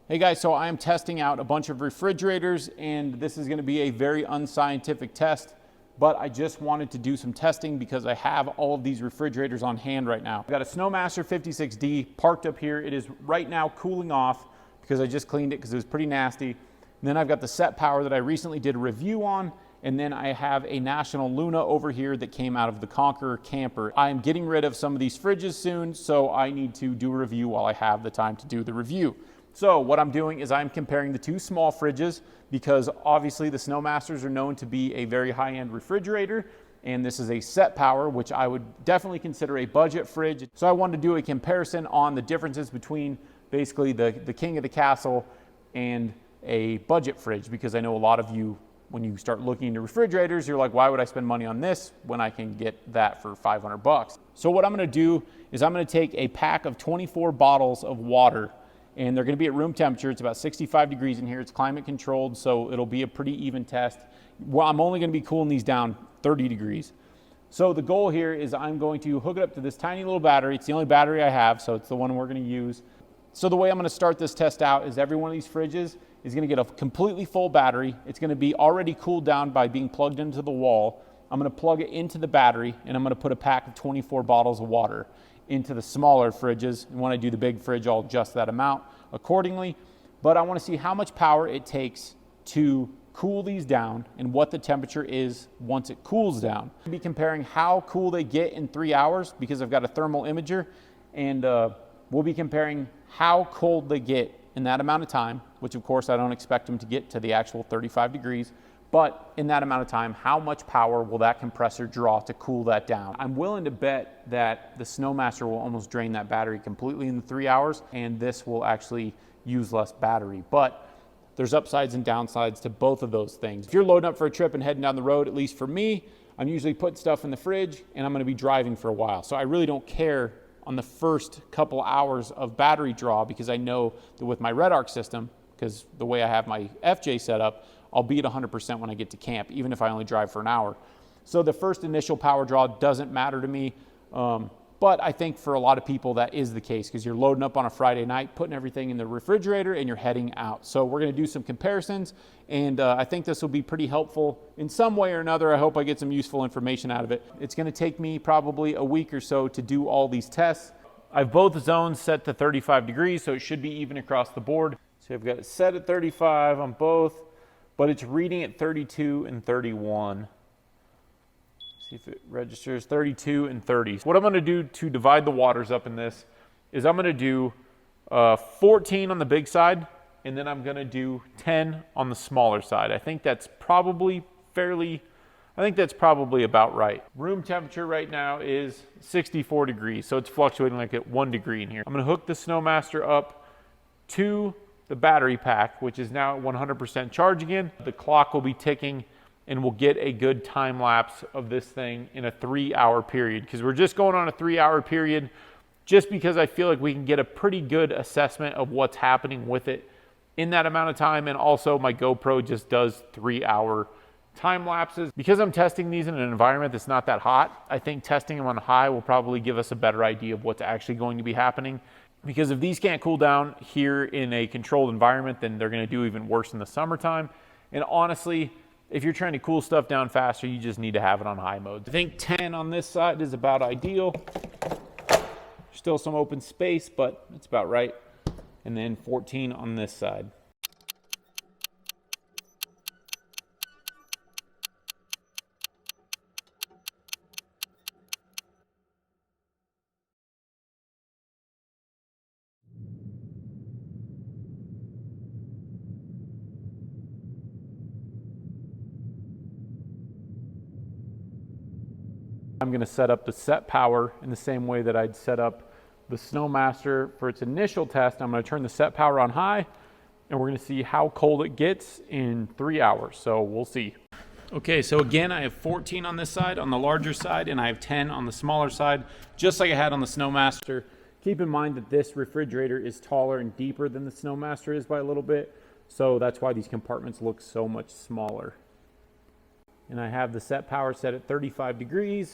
Hey guys, so I am testing out a bunch of refrigerators, and this is going to be a very unscientific test, but I just wanted to do some testing because I have all of these refrigerators on hand right now. I've got a Snomaster 56D parked up here. It is right now cooling off because I just cleaned it because it was pretty nasty. And then I've got the Setpower that I recently did a review on, and then I have a National Luna over here that came out of the Conqueror camper. I am getting rid of some of these fridges soon, so I need to do a review while I have the time to do the review. So what I'm doing is I'm comparing the two small fridges because obviously the Snomasters are known to be a very high-end refrigerator, and this is a Setpower, which I would definitely consider a budget fridge. So I wanted to do a comparison on the differences between basically the king of the castle and a budget fridge, because I know a lot of you, when you start looking into refrigerators, you're like, why would I spend money on this when I can get that for 500 bucks? So what I'm gonna do is I'm gonna take a pack of 24 bottles of water, and they're going to be at room temperature. It's about 65 degrees in here. It's climate controlled, so it'll be a pretty even test. Well, I'm only going to be cooling these down 30 degrees. So the goal here is I'm going to hook it up to this tiny little battery. It's the only battery I have, so it's the one we're going to use. So the way I'm going to start this test out is every one of these fridges is going to get a completely full battery. It's going to be already cooled down by being plugged into the wall. I'm going to plug it into the battery, and I'm going to put a pack of 24 bottles of water into the smaller fridges. And when I do the big fridge, I'll adjust that amount accordingly. But I want to see how much power it takes to cool these down and what the temperature is once it cools down. I'll be comparing how cool they get in 3 hours because I've got a thermal imager, and we'll be comparing how cold they get in that amount of time, which of course I don't expect them to get to the actual 35 degrees. But in that amount of time, how much power will that compressor draw to cool that down? I'm willing to bet that the Snomaster will almost drain that battery completely in the 3 hours, and this will actually use less battery. But there's upsides and downsides to both of those things. If you're loading up for a trip and heading down the road, at least for me, I'm usually putting stuff in the fridge and I'm gonna be driving for a while. So I really don't care on the first couple hours of battery draw, because I know that with my REDARC system, because the way I have my FJ set up, I'll be at 100% when I get to camp, even if I only drive for an hour. So the first initial power draw doesn't matter to me, but I think for a lot of people that is the case, because you're loading up on a Friday night, putting everything in the refrigerator, and you're heading out. So we're gonna do some comparisons, and I think this will be pretty helpful in some way or another. I hope I get some useful information out of it. It's gonna take me probably a week or so to do all these tests. I have both zones set to 35 degrees, so it should be even across the board. So I've got it set at 35 on both, but it's reading at 32 and 31. See if it registers 32 and 30. What I'm going to do to divide the waters up in this is I'm going to do 14 on the big side, and then I'm going to do 10 on the smaller side. I think that's probably about right. Room temperature right now is 64 degrees, so it's fluctuating like at 1 degree in here. I'm going to hook the Snomaster up to the battery pack, which is now at 100% charge again. The clock will be ticking, and we'll get a good time lapse of this thing in a 3-hour period, because we're just going on a 3-hour period just because I feel like we can get a pretty good assessment of what's happening with it in that amount of time. And also my GoPro just does 3-hour time lapses. Because I'm testing these in an environment that's not that hot, I think testing them on high will probably give us a better idea of what's actually going to be happening. Because if these can't cool down here in a controlled environment, then they're going to do even worse in the summertime. And honestly, if you're trying to cool stuff down faster, you just need to have it on high mode. I think 10 on this side is about ideal. Still some open space, but it's about right. And then 14 on this side. I'm going to set up the Setpower in the same way that I'd set up the Snomaster for its initial test. I'm going to turn the Setpower on high, and we're going to see how cold it gets in 3 hours. So we'll see. Okay, so again, I have 14 on this side, on the larger side, and I have 10 on the smaller side, just like I had on the Snomaster. Keep in mind that this refrigerator is taller and deeper than the Snomaster is by a little bit, so that's why these compartments look so much smaller. And I have the Setpower set at 35 degrees.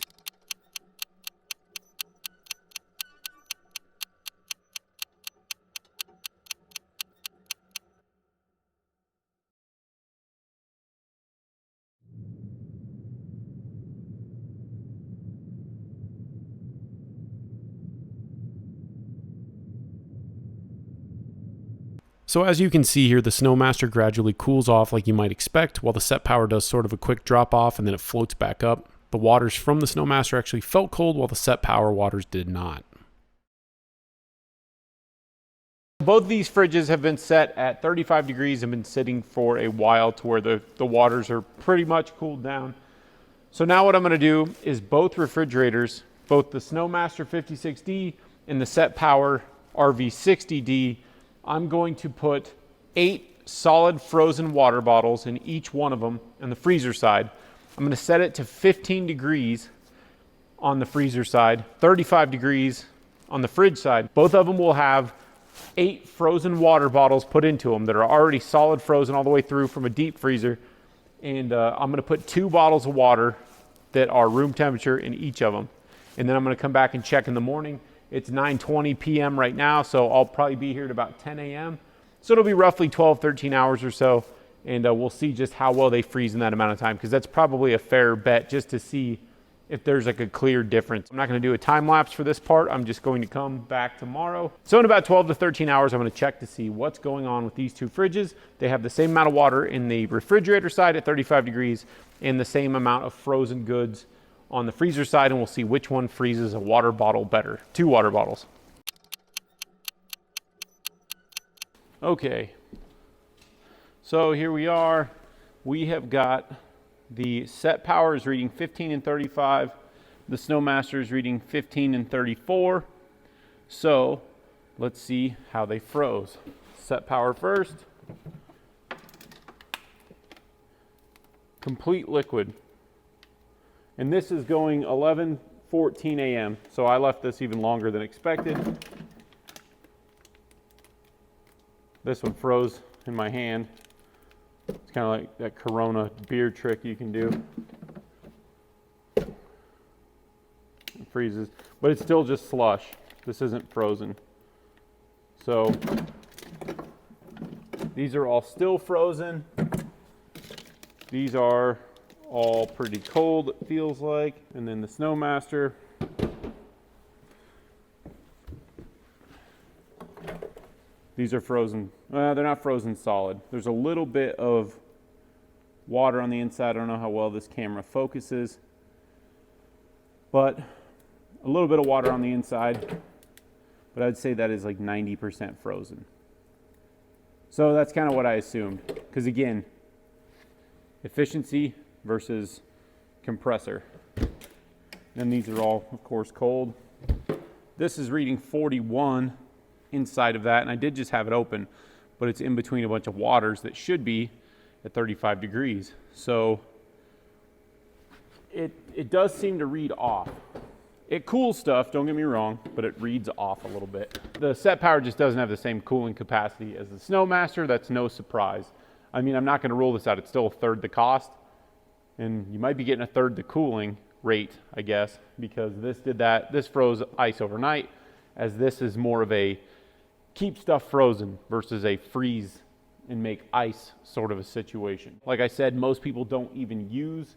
So as you can see here, the Snomaster gradually cools off like you might expect, while the Setpower does sort of a quick drop off and then it floats back up. The waters from the Snomaster actually felt cold, while the Setpower waters did not. Both these fridges have been set at 35 degrees and been sitting for a while to where the waters are pretty much cooled down. So now what I'm going to do is both refrigerators, both the Snomaster 56D and the Setpower RV60D, I'm going to put 8 solid frozen water bottles in each one of them on the freezer side. I'm going to set it to 15 degrees on the freezer side, 35 degrees on the fridge side. Both of them will have 8 frozen water bottles put into them that are already solid frozen all the way through from a deep freezer. And I'm going to put 2 bottles of water that are room temperature in each of them. And then I'm going to come back and check in the morning. It's 9:20 p.m. right now, so I'll probably be here at about 10 a.m. So it'll be roughly 12, 13 hours or so, and we'll see just how well they freeze in that amount of time, because that's probably a fair bet just to see if there's like a clear difference. I'm not going to do a time lapse for this part. I'm just going to come back tomorrow. So in about 12 to 13 hours, I'm going to check to see what's going on with these 2 fridges. They have the same amount of water in the refrigerator side at 35 degrees and the same amount of frozen goods on the freezer side, and we'll see which one freezes a water bottle better. 2 water bottles. Okay, so here we are. We have got the Setpower is reading 15 and 35. The Snomaster is reading 15 and 34. So let's see how they froze. Setpower first. Complete liquid. And this is going 11:14 a.m. So I left this even longer than expected. This one froze in my hand. It's kind of like that Corona beer trick you can do. It freezes, but it's still just slush. This isn't frozen. So these are all still frozen. These are all pretty cold, it feels like. And then the Snomaster. These are frozen. They're not frozen solid. There's a little bit of water on the inside. I don't know how well this camera focuses, but a little bit of water on the inside. But I'd say that is like 90% frozen. So that's kind of what I assumed. Because again, efficiency versus compressor. And these are all, of course, cold. This is reading 41 inside of that, and I did just have it open, but it's in between a bunch of waters that should be at 35 degrees. So it does seem to read off. It cools stuff, don't get me wrong, but it reads off a little bit. The Setpower just doesn't have the same cooling capacity as the Snomaster. That's no surprise. I mean, I'm not going to rule this out. It's still a third the cost, and you might be getting a third the cooling rate, I guess, because this did that. This froze ice overnight, as this is more of a keep stuff frozen versus a freeze and make ice sort of a situation. Like I said, most people don't even use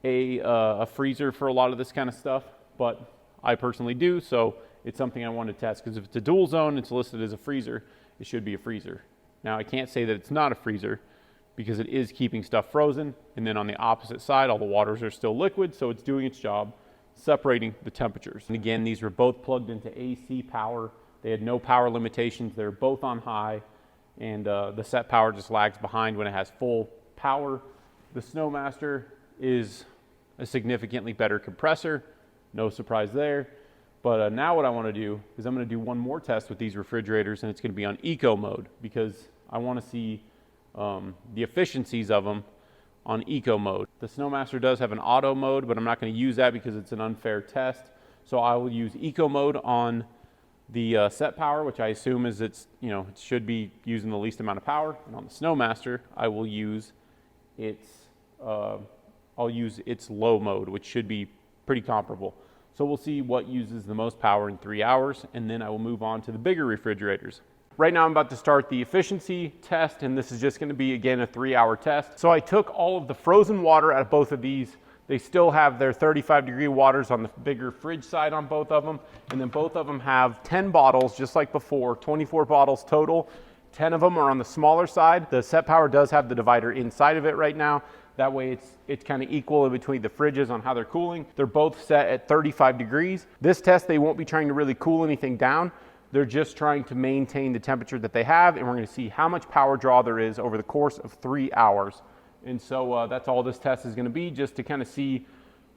a freezer for a lot of this kind of stuff, but I personally do, so it's something I want to test, because if it's a dual zone, it's listed as a freezer, it should be a freezer. Now, I can't say that it's not a freezer, because it is keeping stuff frozen, and then on the opposite side, all the waters are still liquid, so it's doing its job, separating the temperatures. And again, these were both plugged into AC power. They had no power limitations. They're both on high, and the Setpower just lags behind when it has full power. The Snomaster is a significantly better compressor. No surprise there. But now what I want to do is I'm going to do one more test with these refrigerators, and it's going to be on eco mode, because I want to see the efficiencies of them on eco mode. The Snomaster does have an auto mode, but I'm not going to use that because it's an unfair test. So I will use eco mode on the Setpower, which I assume is it should be using the least amount of power. And on the Snomaster, I will use its low mode, which should be pretty comparable. So we'll see what uses the most power in 3 hours, and then I will move on to the bigger refrigerators. Right now I'm about to start the efficiency test, and this is just going to be, again, a 3-hour test. So I took all of the frozen water out of both of these. They still have their 35-degree waters on the bigger fridge side on both of them, and then both of them have 10 bottles, just like before, 24 bottles total, 10 of them are on the smaller side. The Setpower does have the divider inside of it right now. That way it's kind of equal in between the fridges on how they're cooling. They're both set at 35 degrees. This test, they won't be trying to really cool anything down. They're just trying to maintain the temperature that they have, and we're going to see how much power draw there is over the course of 3 hours. And so that's all this test is going to be, just to kind of see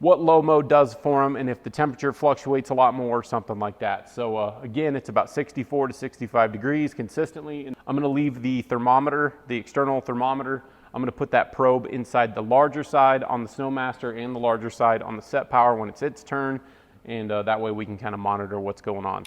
what low mode does for them and if the temperature fluctuates a lot more or something like that. So again, it's about 64 to 65 degrees consistently. And I'm going to leave the thermometer, the external thermometer, I'm going to put that probe inside the larger side on the Snomaster and the larger side on the Setpower when it's its turn, and that way we can kind of monitor what's going on.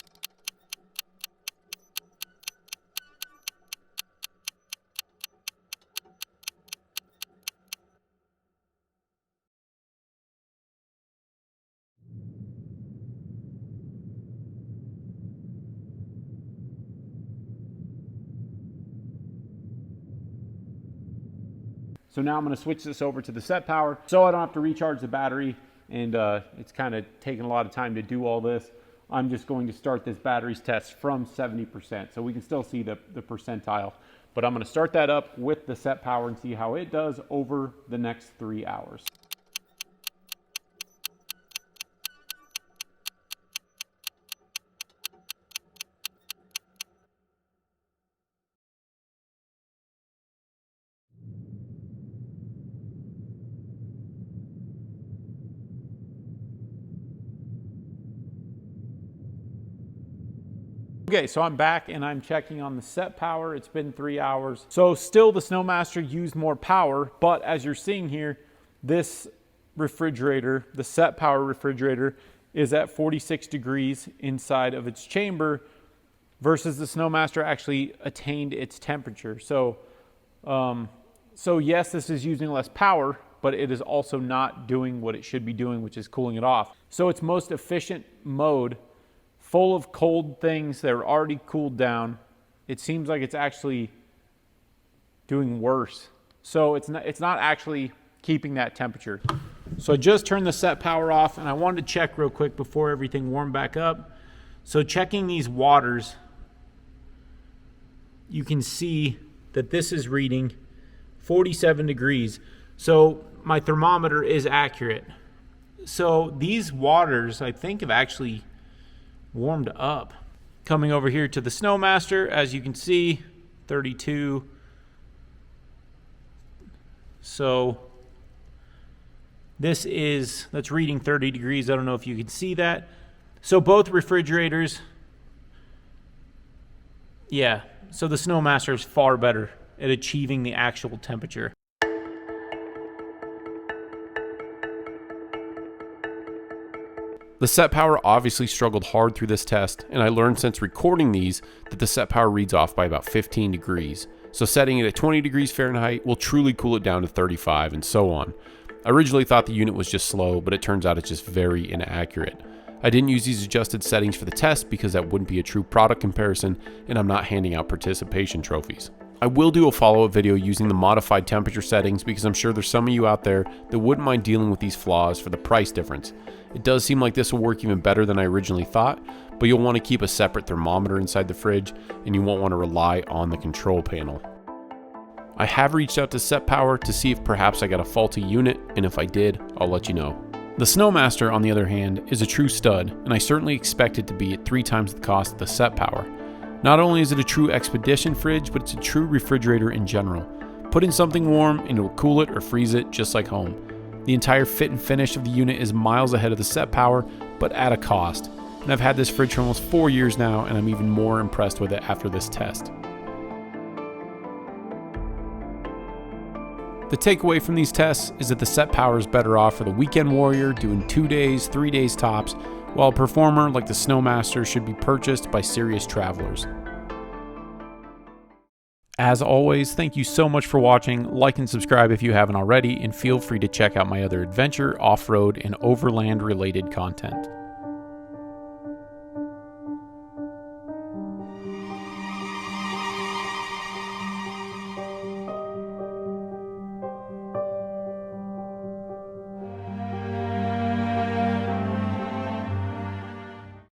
So now I'm going to switch this over to the Setpower so I don't have to recharge the battery, and it's kind of taking a lot of time to do all this. I'm just going to start this batteries test from 70%, so we can still see the percentile. But I'm going to start that up with the Setpower and see how it does over the next 3 hours. Okay, so I'm back and I'm checking on the Setpower. It's been 3 hours. So still the Snomaster used more power, but as you're seeing here, this refrigerator, the Setpower refrigerator, is at 46 degrees inside of its chamber versus the Snomaster actually attained its temperature. So yes, this is using less power, but it is also not doing what it should be doing, which is cooling it off. So its most efficient mode, full of cold things that are already cooled down, it seems like it's actually doing worse. So it's not actually keeping that temperature. So I just turned the Setpower off, and I wanted to check real quick before everything warmed back up. So checking these waters, you can see that this is reading 47 degrees. So my thermometer is accurate. So these waters, I think, have actually warmed up. Coming over here to the Snomaster, as you can see, 32. So that's reading 30 degrees. I don't know if you can see that. So both refrigerators, yeah, so the Snomaster is far better at achieving the actual temperature. The Setpower obviously struggled hard through this test, and I learned since recording these that the Setpower reads off by about 15 degrees. So setting it at 20 degrees Fahrenheit will truly cool it down to 35 and so on. I originally thought the unit was just slow, but it turns out it's just very inaccurate. I didn't use these adjusted settings for the test because that wouldn't be a true product comparison, and I'm not handing out participation trophies. I will do a follow-up video using the modified temperature settings because I'm sure there's some of you out there that wouldn't mind dealing with these flaws for the price difference. It does seem like this will work even better than I originally thought, but you'll want to keep a separate thermometer inside the fridge, and you won't want to rely on the control panel. I have reached out to Setpower to see if perhaps I got a faulty unit, and if I did, I'll let you know. The Snomaster, on the other hand, is a true stud, and I certainly expect it to be at 3 times the cost of the Setpower. Not only is it a true expedition fridge, but it's a true refrigerator in general. Put in something warm and it will cool it or freeze it just like home. The entire fit and finish of the unit is miles ahead of the Setpower, but at a cost. And I've had this fridge for almost 4 years now, and I'm even more impressed with it after this test. The takeaway from these tests is that the Setpower is better off for the weekend warrior doing 2 days, 3 days tops, while a performer like the Snomaster should be purchased by serious travelers. As always, thank you so much for watching. Like and subscribe if you haven't already, and feel free to check out my other adventure, off-road, and overland related content.